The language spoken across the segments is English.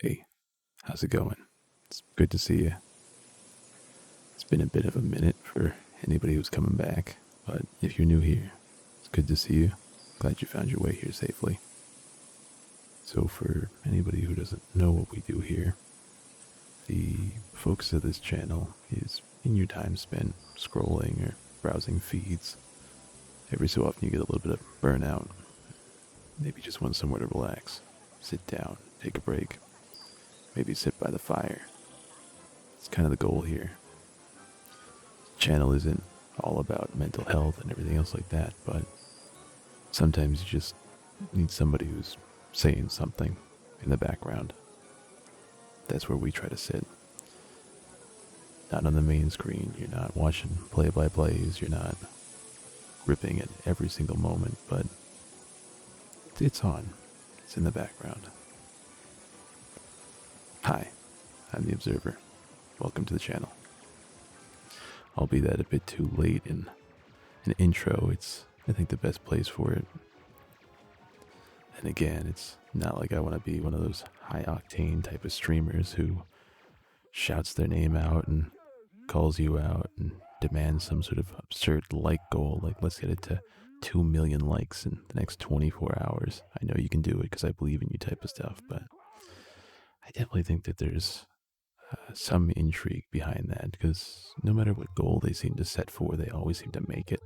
Hey, how's it going? It's good to see you. It's been a bit of a minute for anybody who's coming back, but if you're new here, it's good to see you. Glad you found your way here safely. So, for anybody who doesn't know what we do here, the focus of this channel is in your time spent scrolling or browsing feeds. Every so often, you get a little bit of burnout. Maybe just want somewhere to relax, sit down, take a break, maybe sit by the fire. It's kind of the goal here. Channel isn't all about mental health and everything else like that, but sometimes you just need somebody who's saying something in the background. That's where we try to sit. Not on the main screen, you're not watching play-by-plays, you're not ripping at every single moment, but it's on. It's in the background. Hi, I'm the Observer. Welcome to the channel. I'll be that a bit too late in an intro. It's, I think, the best place for it. And again, it's not like I want to be one of those high-octane type of streamers who shouts their name out and calls you out and demands some sort of absurd like goal, like let's get it to 2 million likes in the next 24 hours. I know you can do it because I believe in you type of stuff, but I definitely think that there's some intrigue behind that because no matter what goal they seem to set for, they always seem to make it.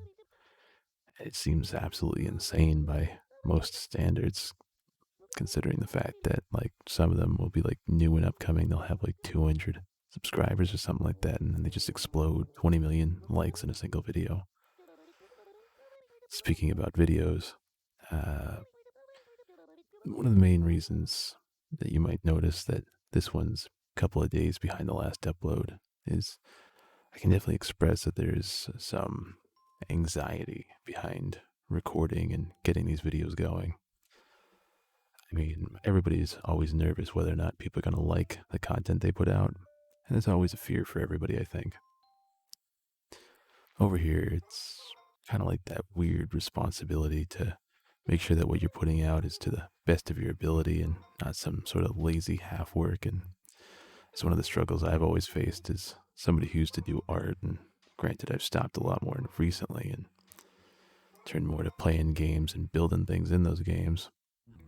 It seems absolutely insane by most standards, considering the fact that like some of them will be like new and upcoming. They'll have like 200 subscribers or something like that, and then they just explode 20 million likes in a single video. Speaking about videos, uh, one of the main reasons that you might notice that this one's a couple of days behind the last upload is I can definitely express that there's some anxiety behind recording and getting these videos going. I mean, everybody's always nervous whether or not people are going to like the content they put out. And there's always a fear for everybody, I think. Over here, it's kind of like that weird responsibility to make sure that what you're putting out is to the best of your ability and not some sort of lazy half work. And it's one of the struggles I've always faced as somebody who used to do art. And granted, I've stopped a lot more recently and turned more to playing games and building things in those games.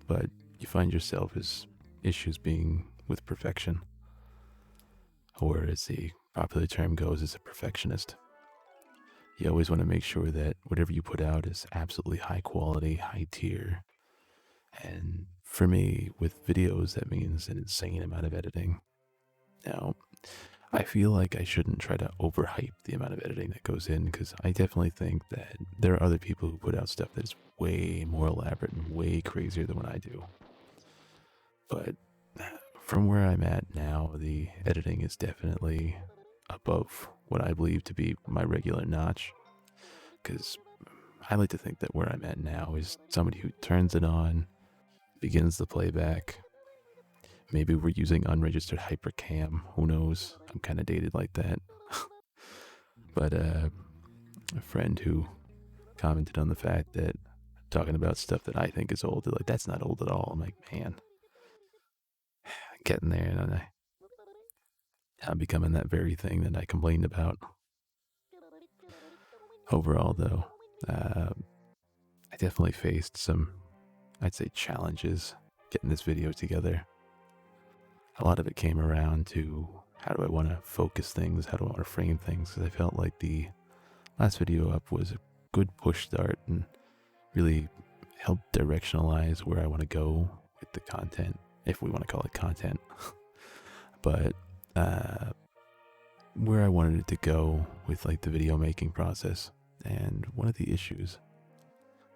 But you find yourself as issues being with perfection, or as the popular term goes, as a perfectionist. You always want to make sure that whatever you put out is absolutely high quality, high tier. And for me, with videos, that means an insane amount of editing. Now, I feel like I shouldn't try to overhype the amount of editing that goes in because I definitely think that there are other people who put out stuff that is way more elaborate and way crazier than what I do. But from where I'm at now, the editing is definitely above what I believe to be my regular notch. Because I like to think that where I'm at now is somebody who turns it on, begins the playback. Maybe we're using unregistered hypercam. Who knows? I'm kind of dated like that. But a friend who commented on the fact that talking about stuff that I think is old, they're like, that's not old at all. I'm like, man, getting there, and I'm becoming that very thing that I complained about. Overall, though, I definitely faced some, I'd say, challenges getting this video together. A lot of it came around to how do I want to focus things, how do I want to frame things, because I felt like the last video up was a good push start and really helped directionalize where I want to go with the content, if we want to call it content. But where I wanted it to go with like the video making process. And one of the issues,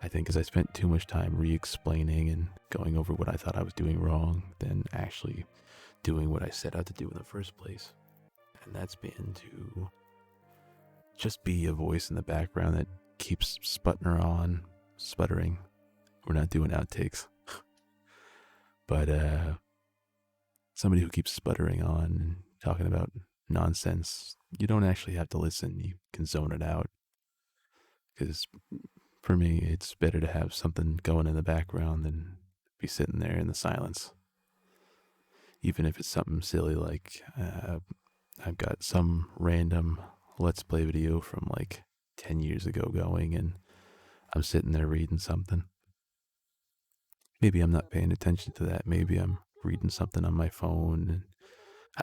I think, is I spent too much time re-explaining and going over what I thought I was doing wrong than actually doing what I set out to do in the first place. And that's been to just be a voice in the background that keeps sputtering. We're not doing outtakes. But somebody who keeps sputtering on and talking about nonsense, you don't actually have to listen. You can zone it out. Because for me, it's better to have something going in the background than be sitting there in the silence. even if it's something silly like I've got some random Let's Play video from like 10 years ago going, and I'm sitting there reading something. Maybe I'm not paying attention to that. Maybe I'm reading something on my phone, and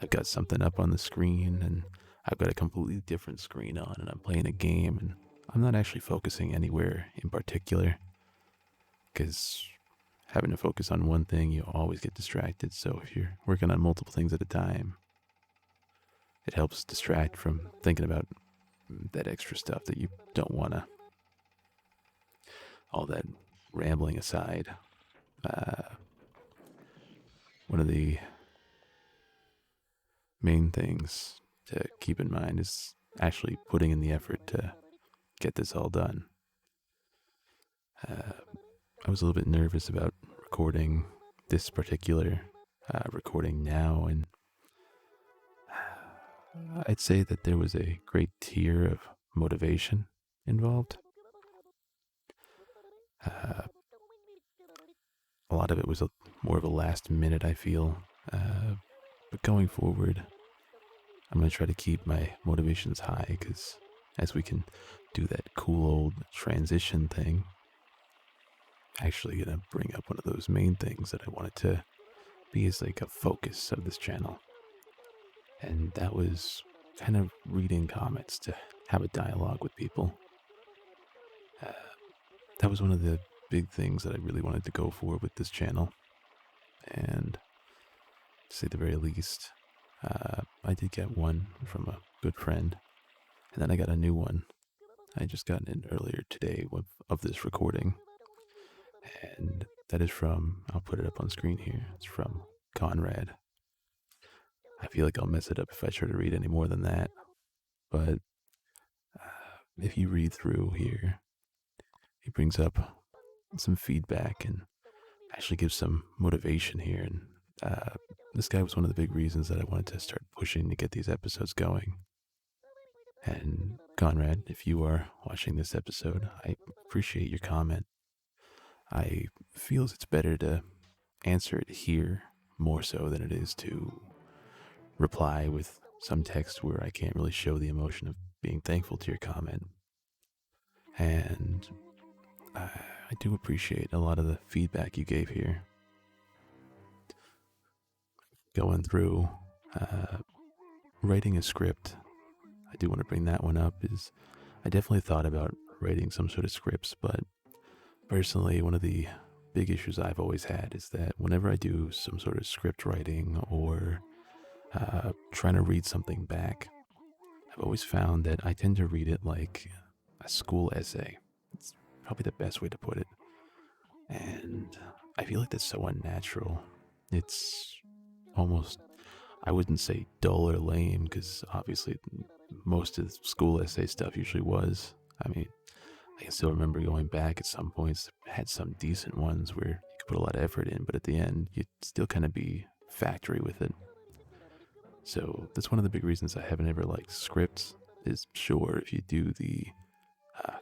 I've got something up on the screen, and I've got a completely different screen on, and I'm playing a game, and I'm not actually focusing anywhere in particular, because having to focus on one thing, you always get distracted. So if you're working on multiple things at a time, it helps distract from thinking about that extra stuff that you don't want to. All that rambling aside, one of the main things to keep in mind is actually putting in the effort to get this all done. I was a little bit nervous about recording this particular recording now, and I'd say that there was a great tier of motivation involved. Uh, a lot of it was more of a last minute, I feel. But going forward, I'm going to try to keep my motivations high, because as we can do that cool old transition thing, actually going to bring up one of those main things that I wanted to be as like a focus of this channel. And that was kind of reading comments to have a dialogue with people. That was one of the big things that I really wanted to go for with this channel. And to say the very least, I did get one from a good friend, and then I got a new one. I just got it earlier today of this recording, and that is from, I'll put it up on screen here, it's from Conrad. I feel like I'll mess it up if I try to read any more than that, but if you read through here, he brings up some feedback and actually gives some motivation here. And this guy was one of the big reasons that I wanted to start pushing to get these episodes going. And Conrad, if you are watching this episode, I appreciate your comment. I feel it's better to answer it here more so than it is to reply with some text where I can't really show the emotion of being thankful to your comment. And I do appreciate a lot of the feedback you gave here. Going through writing a script, I do want to bring that one up, is I definitely thought about writing some sort of scripts, but personally, one of the big issues I've always had is that whenever I do some sort of script writing or trying to read something back, I've always found that I tend to read it like a school essay. It's probably the best way to put it. And I feel like that's so unnatural. It's almost, I wouldn't say dull or lame, because obviously most of the school essay stuff usually was. I mean, I can still remember going back at some points, had some decent ones where you could put a lot of effort in, but at the end, you'd still kind of be factory with it. So that's one of the big reasons I haven't ever liked scripts, is sure, if you do the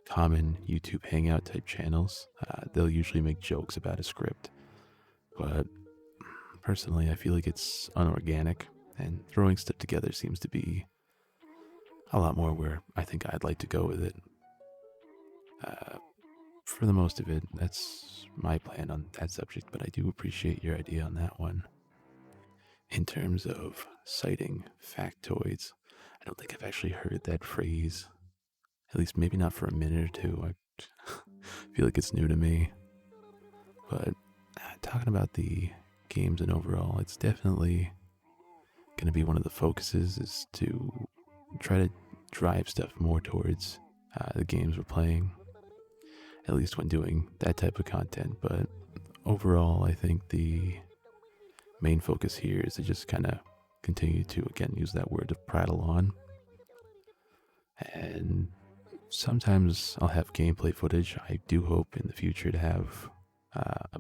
common YouTube Hangout type channels, they'll usually make jokes about a script. But personally, I feel like it's unorganic, and throwing stuff together seems to be a lot more where I think I'd like to go with it. For the most of it, that's my plan on that subject, but I do appreciate your idea on that one. In terms of citing factoids, I don't think I've actually heard that phrase, at least maybe not for a minute or two. I feel like it's new to me. But talking about the games and overall, it's definitely going to be one of the focuses, is to try to drive stuff more towards the games we're playing, at least when doing that type of content. But overall, I think the main focus here is to just kind of continue to, again, use that word, to prattle on. And sometimes I'll have gameplay footage. I do hope in the future to have a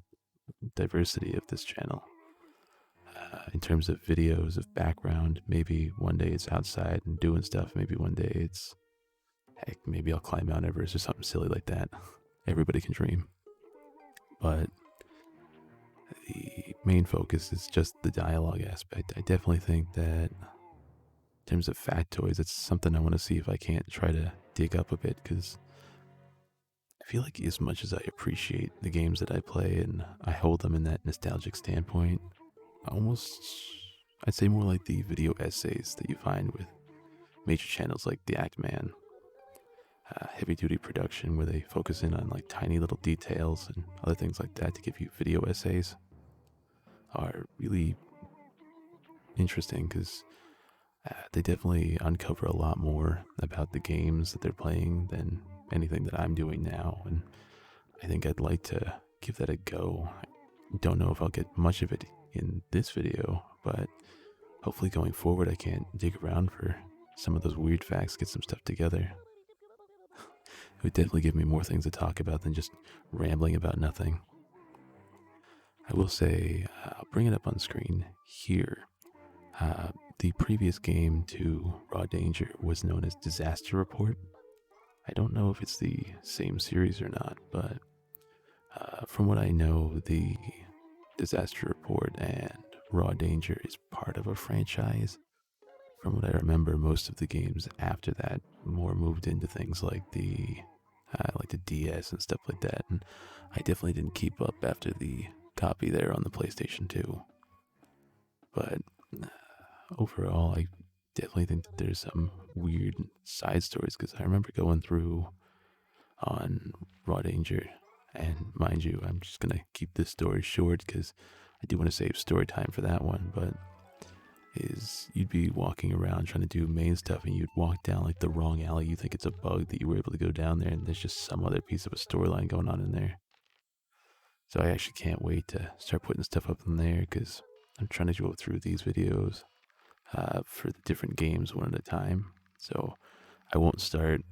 diversity of this channel. In terms of videos of background, maybe one day it's outside and doing stuff. Maybe one day it's, heck, maybe I'll climb Mount Everest or something silly like that. Everybody can dream. But the main focus is just the dialogue aspect. I definitely think that in terms of factoids, it's something I want to see if I can't try to dig up a bit, because I feel like as much as I appreciate the games that I play and I hold them in that nostalgic standpoint, almost, I'd say more like the video essays that you find with major channels like the Act Man, heavy duty production, where they focus in on like tiny little details and other things like that to give you video essays, are really interesting because they definitely uncover a lot more about the games that they're playing than anything that I'm doing now. And I think I'd like to give that a go. I don't know if I'll get much of it in this video, but hopefully going forward I can dig around for some of those weird facts, get some stuff together. It would definitely give me more things to talk about than just rambling about nothing. I will say, I'll bring it up on screen here. The previous game to Raw Danger was known as Disaster Report. I don't know if it's the same series or not, but from what I know, the Disaster Report and Raw Danger is part of a franchise. From what I remember, most of the games after that more moved into things like the DS and stuff like that. And I definitely didn't keep up after the copy there on the PlayStation 2. But overall, I definitely think that there's some weird side stories, because I remember going through on Raw Danger, and mind you, I'm just gonna keep this story short because I do want to save story time for that one, but is you'd be walking around trying to do main stuff and you'd walk down like the wrong alley. You think it's a bug that you were able to go down there, and there's just some other piece of a storyline going on in there. So I actually can't wait to start putting stuff up in there, because I'm trying to go through these videos for the different games one at a time. So I won't start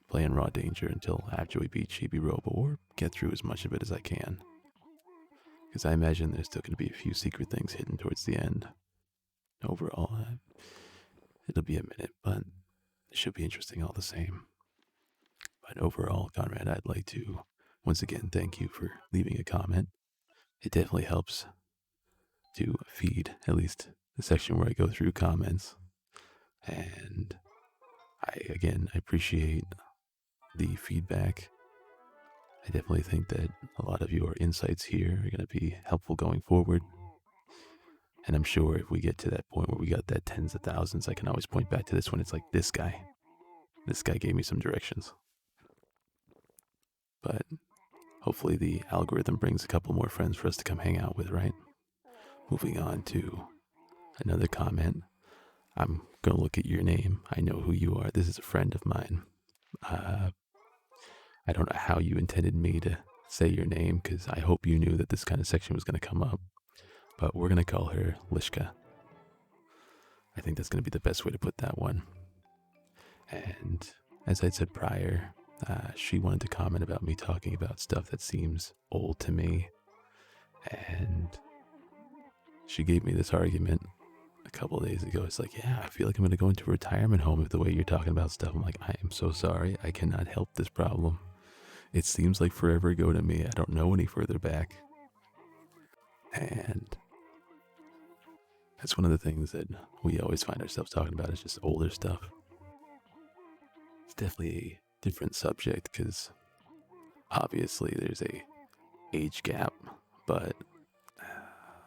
playing Raw Danger until after we beat Chibi Robo, or get through as much of it as I can, because I imagine there's still going to be a few secret things hidden towards the end. Overall, it'll be a minute, but it should be interesting all the same. But overall, Conrad, I'd like to once again thank you for leaving a comment. It definitely helps to feed at least the section where I go through comments. And I appreciate the feedback. I definitely think that a lot of your insights here are going to be helpful going forward. And I'm sure if we get to that point where we got that tens of thousands, I can always point back to this one. It's like, this guy gave me some directions. But hopefully the algorithm brings a couple more friends for us to come hang out with, right? Moving on to another comment. I'm going to look at your name. I know who you are. This is a friend of mine. I don't know how you intended me to say your name, because I hope you knew that this kind of section was going to come up. But we're going to call her Lishka. I think that's going to be the best way to put that one. And as I said prior, she wanted to comment about me talking about stuff that seems old to me. And she gave me this argument a couple of days ago. It's like, yeah, I feel like I'm going to go into a retirement home with the way you're talking about stuff. I'm like, I am so sorry. I cannot help this problem. It seems like forever ago to me. I don't know any further back. And that's one of the things that we always find ourselves talking about, is just older stuff. It's definitely a different subject, because obviously there's a age gap, but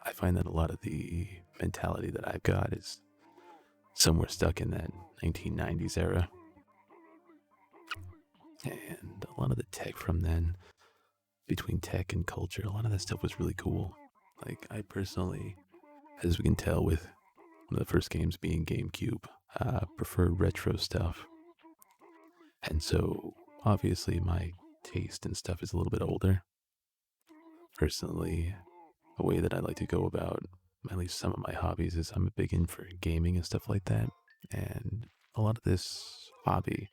I find that a lot of the mentality that I've got is somewhere stuck in that 1990s era. And a lot of the tech from then, between tech and culture, a lot of that stuff was really cool. Like, I personally, as we can tell with one of the first games being GameCube, prefer retro stuff. And so, obviously, my taste and stuff is a little bit older. Personally, a way that I like to go about at least some of my hobbies is I'm a big in for gaming and stuff like that. And a lot of this hobby,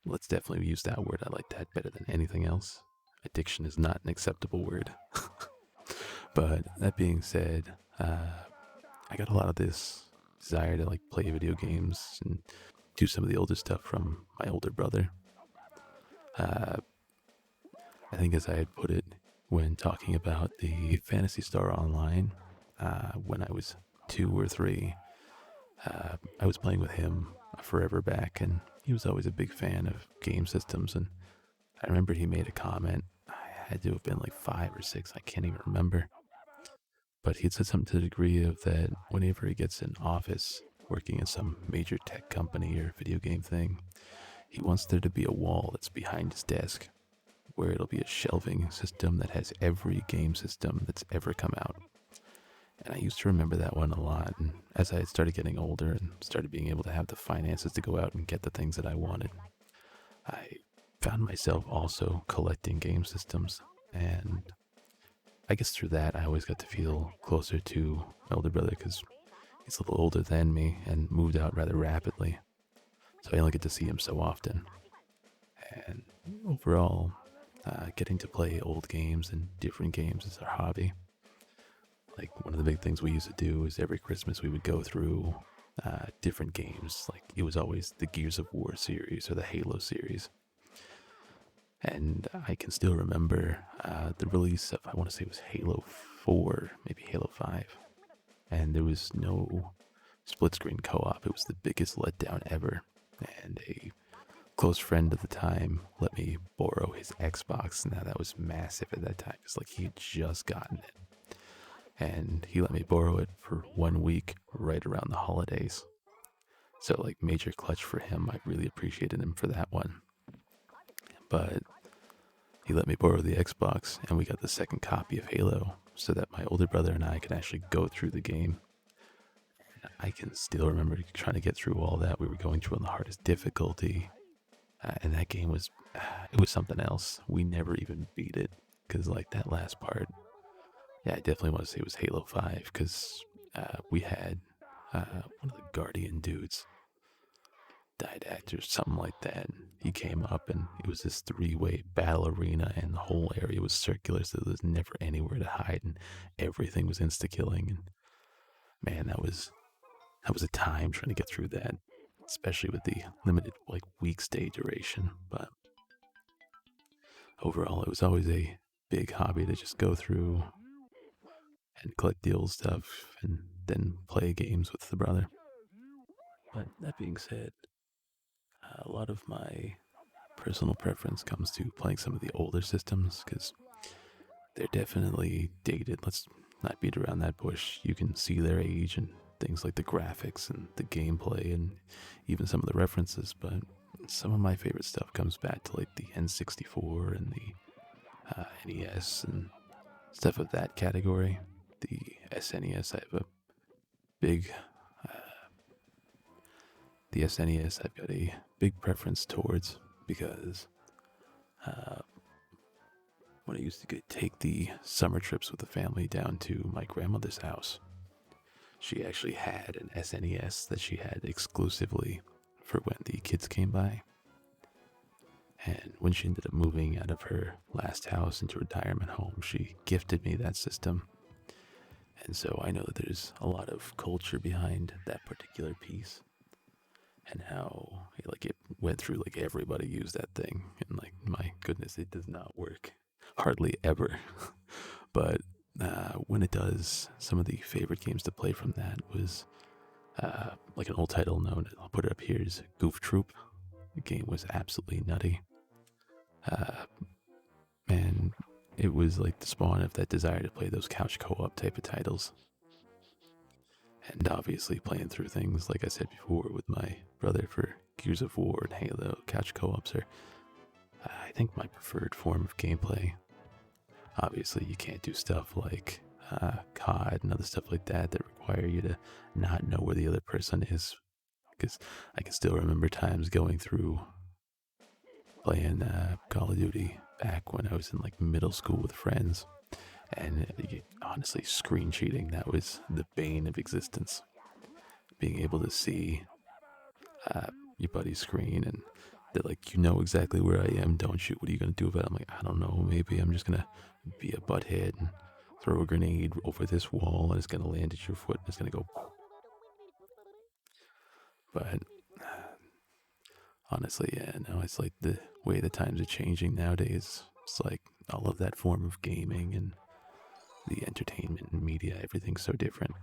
let's definitely use that word. I like that better than anything else. Addiction is not an acceptable word. But that being said, I got a lot of this desire to like play video games and do some of the older stuff from my older brother. I think, as I had put it when talking about the Fantasy Star Online. When I was 2 or 3, I was playing with him forever back, and he was always a big fan of game systems. And I remember he made a comment. I had to have been like 5 or 6. I can't even remember. But he had said something to the degree of that whenever he gets an office working in some major tech company or video game thing, he wants there to be a wall that's behind his desk where it'll be a shelving system that has every game system that's ever come out. And I used to remember that one a lot. And as I started getting older and started being able to have the finances to go out and get the things that I wanted, I found myself also collecting game systems. And I guess through that, I always got to feel closer to my older brother because he's a little older than me and moved out rather rapidly. So I only get to see him so often. And overall, getting to play old games and different games is our hobby. Like, one of the big things we used to do is every Christmas we would go through different games. Like, it was always the Gears of War series or the Halo series. And I can still remember the release of, I want to say it was Halo 4, maybe Halo 5. And there was no split screen co op. It was the biggest letdown ever. And a close friend at the time let me borrow his Xbox. Now, that was massive at that time. It's like he had just gotten it. And he let me borrow it for 1 week right around the holidays. So, like, major clutch for him. I really appreciated him for that one. But he let me borrow the Xbox, and we got the second copy of Halo so that my older brother and I could actually go through the game. I can still remember trying to get through all that. We were going through on the hardest difficulty, and that game was, it was something else. We never even beat it, because, like, that last part, yeah, I definitely want to say it was Halo 5, because we had one of the Guardian dudes died or something like that. He came up and it was this 3-way battle arena, and the whole area was circular, so there was never anywhere to hide, and everything was insta killing. And man, that was a time trying to get through that, especially with the limited like week stay duration. But overall, it was always a big hobby to just go through and collect the old stuff and then play games with the brother. But that being said, a lot of my personal preference comes to playing some of the older systems because they're definitely dated. Let's not beat around that bush. You can see their age and things like the graphics and the gameplay and even some of the references. But some of my favorite stuff comes back to like the N64 and the NES and stuff of that category. The SNES, I have a big. The SNES, I've got a big preference towards because when I used to take the summer trips with the family down to my grandmother's house, she actually had an SNES that she had exclusively for when the kids came by. And when she ended up moving out of her last house into a retirement home, she gifted me that system. And so I know that there's a lot of culture behind that particular piece and how like it went through, like everybody used that thing, and like my goodness, it does not work hardly ever. But when it does, some of the favorite games to play from that was like an old title known, I'll put it up here, is Goof Troop. The game was absolutely nutty. Uh, and it was like the spawn of that desire to play those couch co-op type of titles. And obviously playing through things, like I said before, with my brother for Gears of War and Halo, couch co-ops are, I think, my preferred form of gameplay. Obviously, you can't do stuff like COD and other stuff like that that require you to not know where the other person is. Because I can still remember times going through playing Call of Duty back when I was in like middle school with friends. And honestly, screen cheating, that was the bane of existence. Being able to see your buddy's screen and they're like, you know exactly where I am, don't you? What are you going to do about it? I'm like, I don't know. Maybe I'm just going to be a butthead and throw a grenade over this wall and it's going to land at your foot and it's going to go. But honestly, yeah, no, it's like the way the times are changing nowadays. It's like all of that form of gaming and the entertainment and media, everything's so different.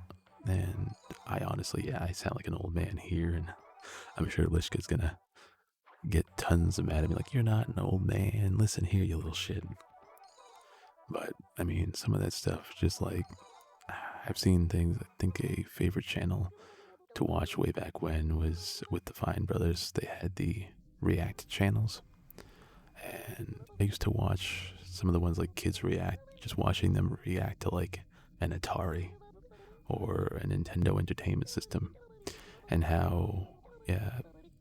And I honestly, yeah, I sound like an old man here, and I'm sure Lishka's gonna get tons of mad at me, like, you're not an old man, listen here, you little shit. But, I mean, some of that stuff, just like, I've seen things, I think a favorite channel to watch way back when was with the Fine Brothers. They had the React channels, and I used to watch some of the ones like Kids React, just watching them react to like an Atari or a Nintendo Entertainment System, and how, yeah,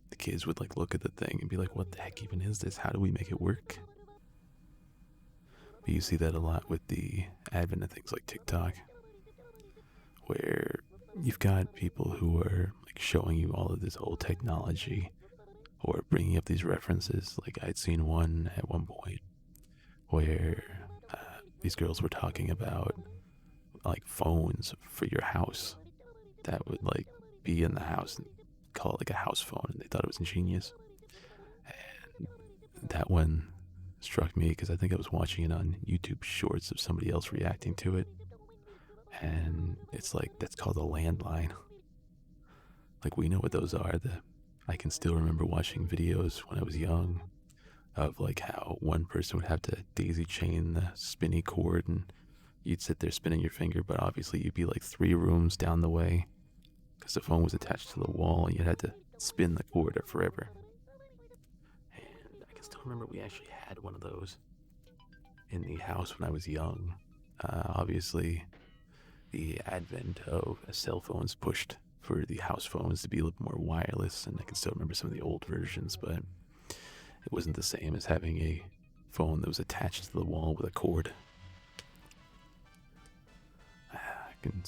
the kids would like look at the thing and be like, what the heck even is this? How do we make it work? But you see that a lot with the advent of things like TikTok, where you've got people who are like showing you all of this old technology or bringing up these references. Like I'd seen one at one point where these girls were talking about like phones for your house that would like be in the house and call it like a house phone, and they thought it was ingenious. And that one struck me because I think I was watching it on YouTube Shorts of somebody else reacting to it, and it's like that's called a landline. Like we know what those are. I can still remember watching videos when I was young of like how one person would have to daisy chain the spinny cord, and you'd sit there spinning your finger, but obviously you'd be like 3 rooms down the way because the phone was attached to the wall and you had to spin the cord forever. And I can still remember we actually had one of those in the house when I was young. Obviously, the advent of cell phones pushed for the house phones to be a little more wireless, and I can still remember some of the old versions, but it wasn't the same as having a phone that was attached to the wall with a cord. I can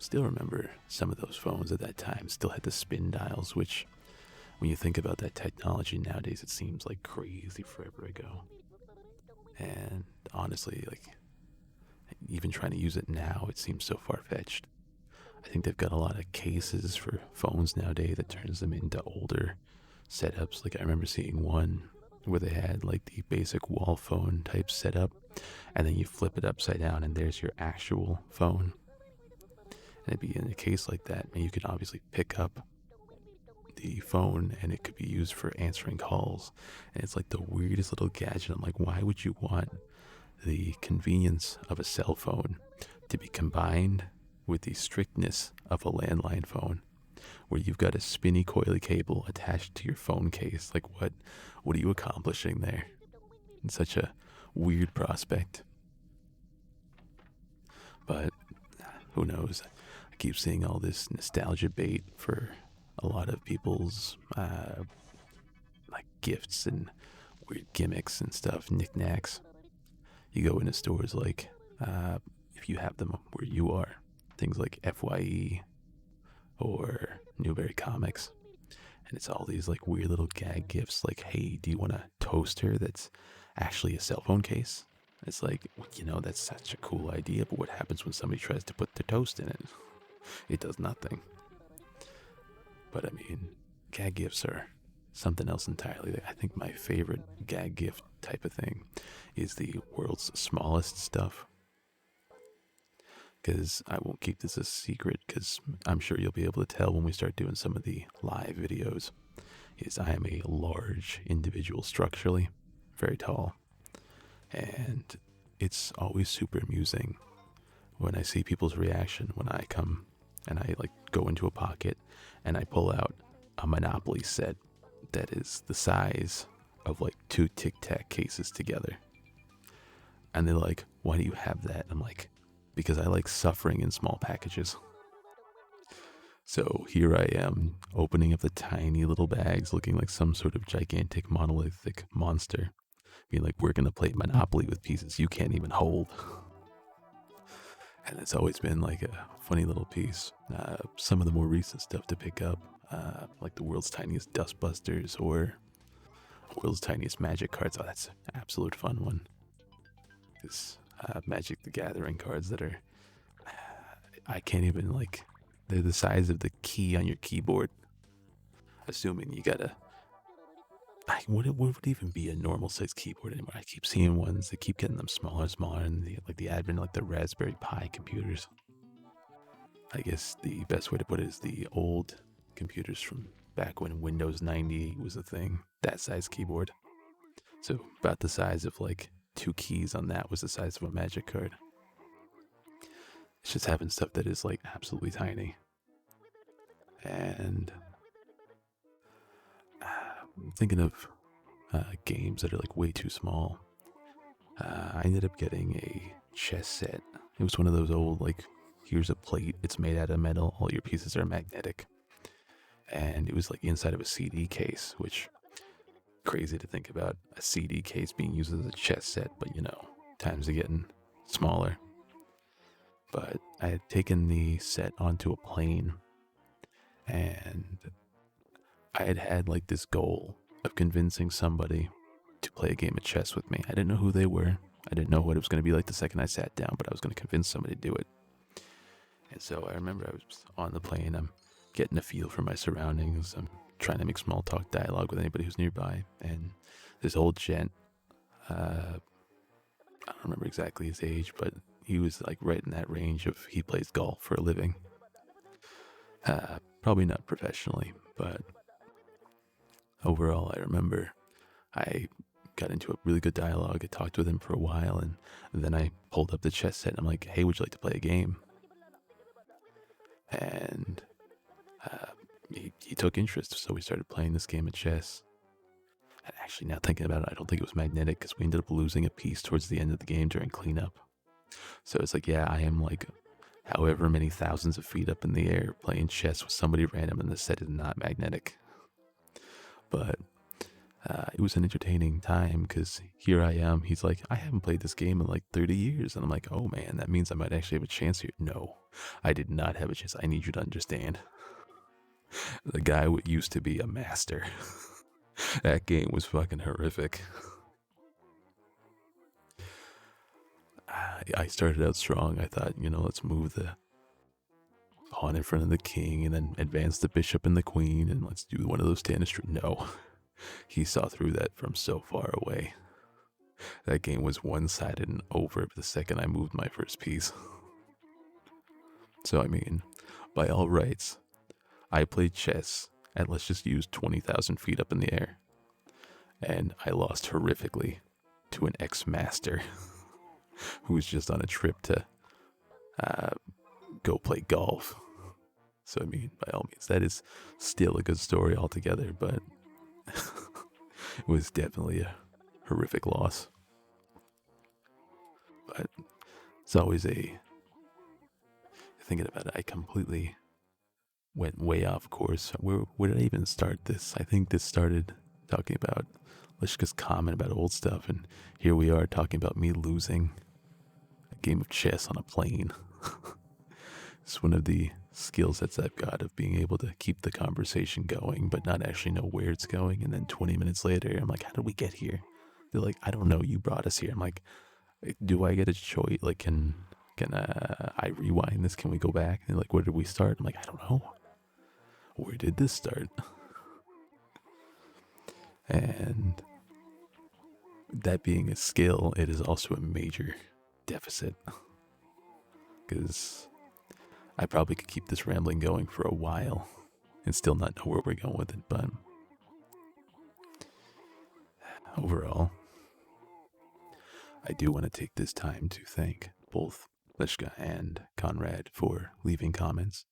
still remember some of those phones at that time still had the spin dials, which, when you think about that technology nowadays, it seems like crazy forever ago. And honestly, like, even trying to use it now, it seems so far-fetched. I think they've got a lot of cases for phones nowadays that turns them into older setups. Like I remember seeing one where they had like the basic wall phone type setup, and then you flip it upside down and there's your actual phone. And it'd be in a case like that, and you could obviously pick up the phone and it could be used for answering calls. And it's like the weirdest little gadget. I'm like, why would you want the convenience of a cell phone to be combined with the strictness of a landline phone, where you've got a spinny coily cable attached to your phone case? Like what are you accomplishing there? It's such a weird prospect. But who knows? I keep seeing all this nostalgia bait for a lot of people's like gifts and weird gimmicks and stuff, knickknacks. You go into stores like, if you have them where you are, things like FYE or Newberry Comics, and it's all these like weird little gag gifts. Like, hey, do you want a toaster that's actually a cell phone case? It's like, that's such a cool idea, but what happens when somebody tries to put their toast in it? It does nothing. But I mean, gag gifts are something else entirely. I think my favorite gag gift type of thing is the world's smallest stuff. Because I won't keep this a secret, because I'm sure you'll be able to tell when we start doing some of the live videos, is I am a large individual structurally, very tall. And it's always super amusing when I see people's reaction when I come and I like go into a pocket and I pull out a Monopoly set that is the size of like 2 Tic Tac cases together. And they're like, why do you have that? I'm like, because I like suffering in small packages. So here I am, opening up the tiny little bags looking like some sort of gigantic monolithic monster. Being like, we're going to play Monopoly with pieces you can't even hold. And it's always been like a funny little piece. Some of the more recent stuff to pick up, like the world's tiniest Dustbusters or world's tiniest Magic cards. Oh, that's an absolute fun one. This Magic the Gathering cards that are, I can't even like, they're the size of the key on your keyboard. Assuming you got a what would even be a normal size keyboard anymore? I keep seeing ones that keep getting them smaller and smaller, and the advent like the Raspberry Pi computers. I guess the best way to put it is the old computers from back when Windows 98 was a thing. That size keyboard. So about the size of like 2 keys on that was the size of a Magic card. It's just having stuff that is like absolutely tiny. And I'm thinking of games that are like way too small. I ended up getting a chess set. It was one of those old, like, here's a plate, it's made out of metal, all your pieces are magnetic. And it was like inside of a CD case, which, crazy to think about a CD case being used as a chess set, but you know, times are getting smaller. But I had taken the set onto a plane, and I had like this goal of convincing somebody to play a game of chess with me. I didn't know who they were. I didn't know what it was going to be like the second I sat down, but I was going to convince somebody to do it. And so I remember I was on the plane. I'm getting a feel for my surroundings. I'm trying to make small talk dialogue with anybody who's nearby. And this old gent, I don't remember exactly his age, but he was like right in that range of he plays golf for a living. Probably not professionally, but overall, I remember I got into a really good dialogue. I talked with him for a while, and then I pulled up the chess set, and I'm like, hey, would you like to play a game? And he took interest, so we started playing this game of chess. And actually, now thinking about it, I don't think it was magnetic, because we ended up losing a piece towards the end of the game during cleanup. So it's like, yeah, I am like however many thousands of feet up in the air playing chess with somebody random, and the set is not magnetic. But it was an entertaining time, because here I am. He's like, I haven't played this game in like 30 years. And I'm like, oh man, that means I might actually have a chance here. No, I did not have a chance. I need you to understand. The guy used to be a master. That game was fucking horrific. I started out strong. I thought, let's move the pawn in front of the king and then advance the bishop and the queen, and let's do one of those standard street. No, he saw through that from so far away. That game was one-sided and over the second I moved my first piece. So I mean, by all rights, I played chess at, let's just use 20,000 feet up in the air. And I lost horrifically to an ex-master who was just on a trip to go play golf. So I mean, by all means, that is still a good story altogether, but it was definitely a horrific loss. But it's always thinking about it, I completely went way off course. Where did I even start this? I think this started talking about, let's just comment about old stuff, and here we are talking about me losing a game of chess on a plane. It's one of the skill sets I've got of being able to keep the conversation going, but not actually know where it's going. And then 20 minutes later, I'm like, how did we get here? They're like, I don't know, you brought us here. I'm like, do I get a choice? Like, can I rewind this? Can we go back? And they're like, where did we start? I'm like, I don't know. Where did this start? And that being a skill, it is also a major deficit. Because I probably could keep this rambling going for a while and still not know where we're going with it, but overall, I do want to take this time to thank both Lishka and Conrad for leaving comments.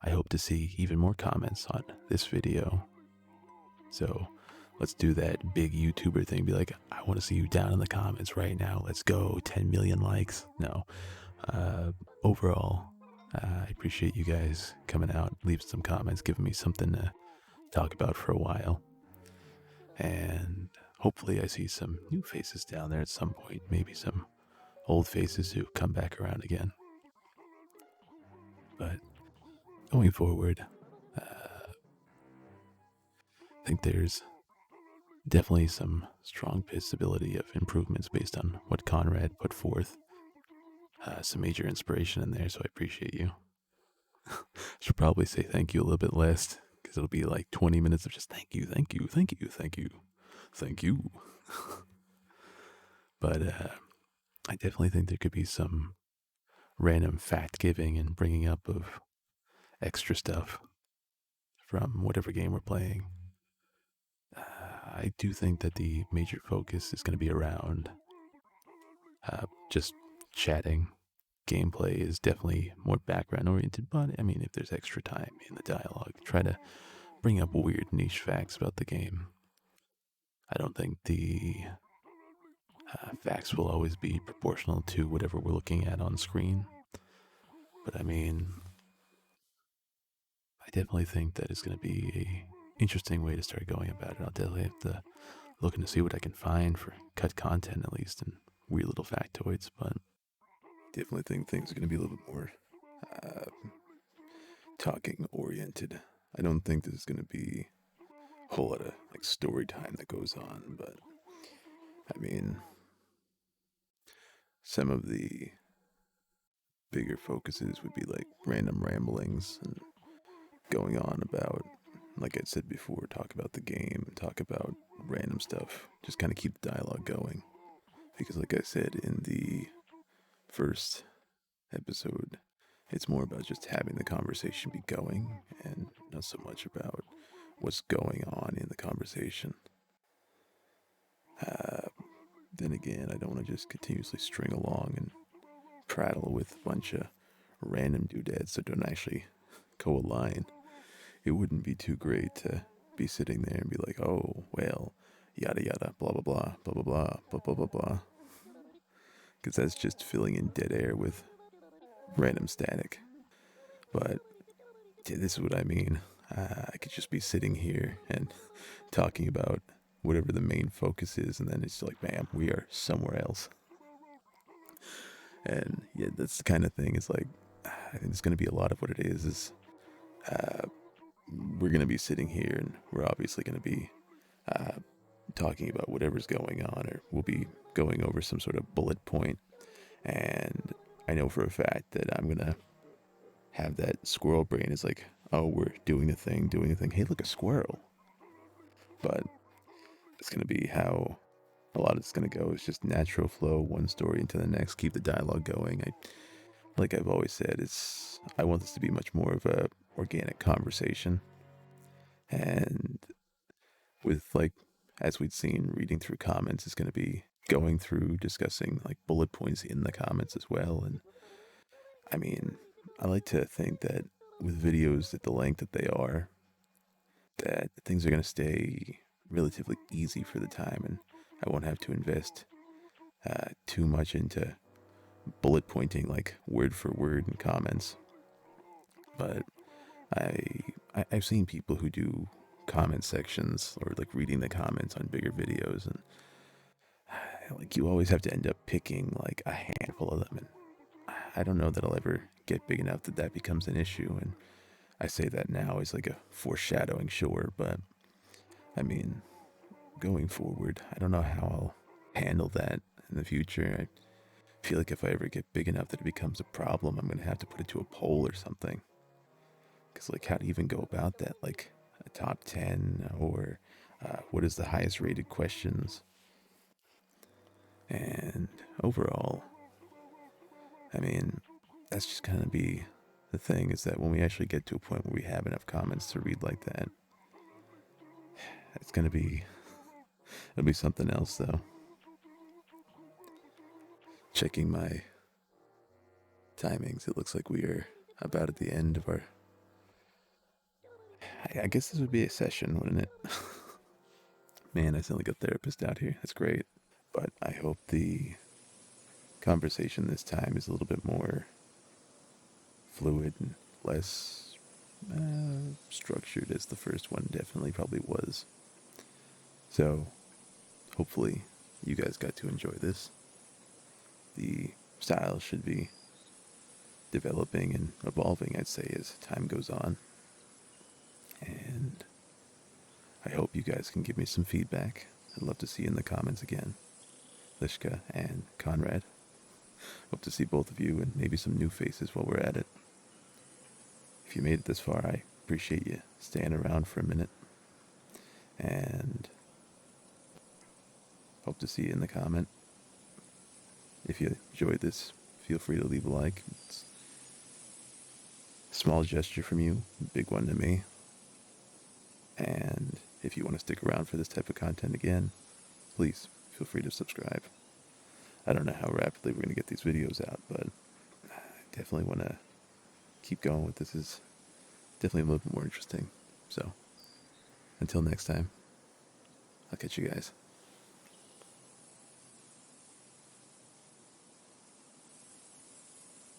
I hope to see even more comments on this video. So let's do that big YouTuber thing. Be like, I want to see you down in the comments right now. Let's go. 10 million likes. No. Overall, I appreciate you guys coming out, leaving some comments, giving me something to talk about for a while. And hopefully I see some new faces down there at some point. Maybe some old faces who come back around again. But going forward, I think there's definitely some strong possibility of improvements based on what Conrad put forth. Some major inspiration in there, so I appreciate you. I should probably say thank you a little bit less, because it'll be like 20 minutes of just thank you, thank you, thank you, thank you. Thank you. But I definitely think there could be some random fact giving and bringing up of extra stuff from whatever game we're playing. I do think that the major focus is going to be around just chatting. Gameplay is definitely more background oriented, but I mean, if there's extra time in the dialogue, try to bring up weird niche facts about the game. I don't think the facts will always be proportional to whatever we're looking at on screen, but I mean, I definitely think that it's going to be a interesting way to start going about it. I'll definitely have to looking to see what I can find for cut content at least and weird little factoids, but definitely think things are going to be a little bit more uh, talking oriented. I don't think there's going to be a whole lot of like story time that goes on, but I mean, some of the bigger focuses would be like random ramblings and going on about, like I said before, talk about the game, talk about random stuff, just kind of keep the dialogue going. Because, like I said in the first episode, it's more about just having the conversation be going and not so much about what's going on in the conversation. Uh, then again, I don't want to just continuously string along and prattle with a bunch of random doodads that don't actually co-align. It wouldn't be too great to be sitting there and be like, oh, well, yada yada, blah blah blah, blah blah blah, blah blah blah blah. Because that's just filling in dead air with random static. But yeah, this is what I mean. I could just be sitting here and talking about whatever the main focus is, and then it's like, bam, we are somewhere else. And yeah, that's the kind of thing. It's like, I think it's going to be a lot of what it is. Uh, we're going to be sitting here, and we're obviously going to be talking about whatever's going on, or we'll be going over some sort of bullet point. And I know for a fact that I'm going to have that squirrel brain is like, oh, we're doing the thing, doing the thing. Hey, look, a squirrel. But it's going to be how a lot of it's going to go. It's just natural flow, one story into the next, keep the dialogue going. Like I've always said, I want this to be much more of a organic conversation. And with like, as we'd seen, reading through comments is going to be going through, discussing like bullet points in the comments as well. And I mean, I like to think that with videos at the length that they are, that things are going to stay relatively easy for the time, and I won't have to invest too much into bullet pointing like word for word in comments. But I, I've seen people who do comment sections or like reading the comments on bigger videos, and like you always have to end up picking like a handful of them, and I don't know that I'll ever get big enough that that becomes an issue. And I say that now as like a foreshadowing, sure, but I mean, going forward, I don't know how I'll handle that in the future. I feel like if I ever get big enough that it becomes a problem, I'm going to have to put it to a poll or something. Because, like, how do you even go about that? Like, a top 10 or what is the highest rated questions? And overall, I mean, that's just going to be the thing is that when we actually get to a point where we have enough comments to read like that, it's going to be, it'll be something else though. Checking my timings, it looks like we are about at the end of our. I guess this would be a session, wouldn't it? Man, I sound like a therapist out here. That's great. But I hope the conversation this time is a little bit more fluid and less structured as the first one definitely probably was. So, hopefully, you guys got to enjoy this. The style should be developing and evolving, I'd say, as time goes on. And I hope you guys can give me some feedback. I'd love to see you in the comments again. Lishka and Conrad. Hope to see both of you and maybe some new faces while we're at it. If you made it this far, I appreciate you staying around for a minute. And hope to see you in the comment. If you enjoyed this, feel free to leave a like. It's a small gesture from you, big one to me. And if you want to stick around for this type of content again, please feel free to subscribe. I don't know how rapidly we're going to get these videos out, but I definitely want to keep going with this. Is definitely a little bit more interesting. So, until next time, I'll catch you guys.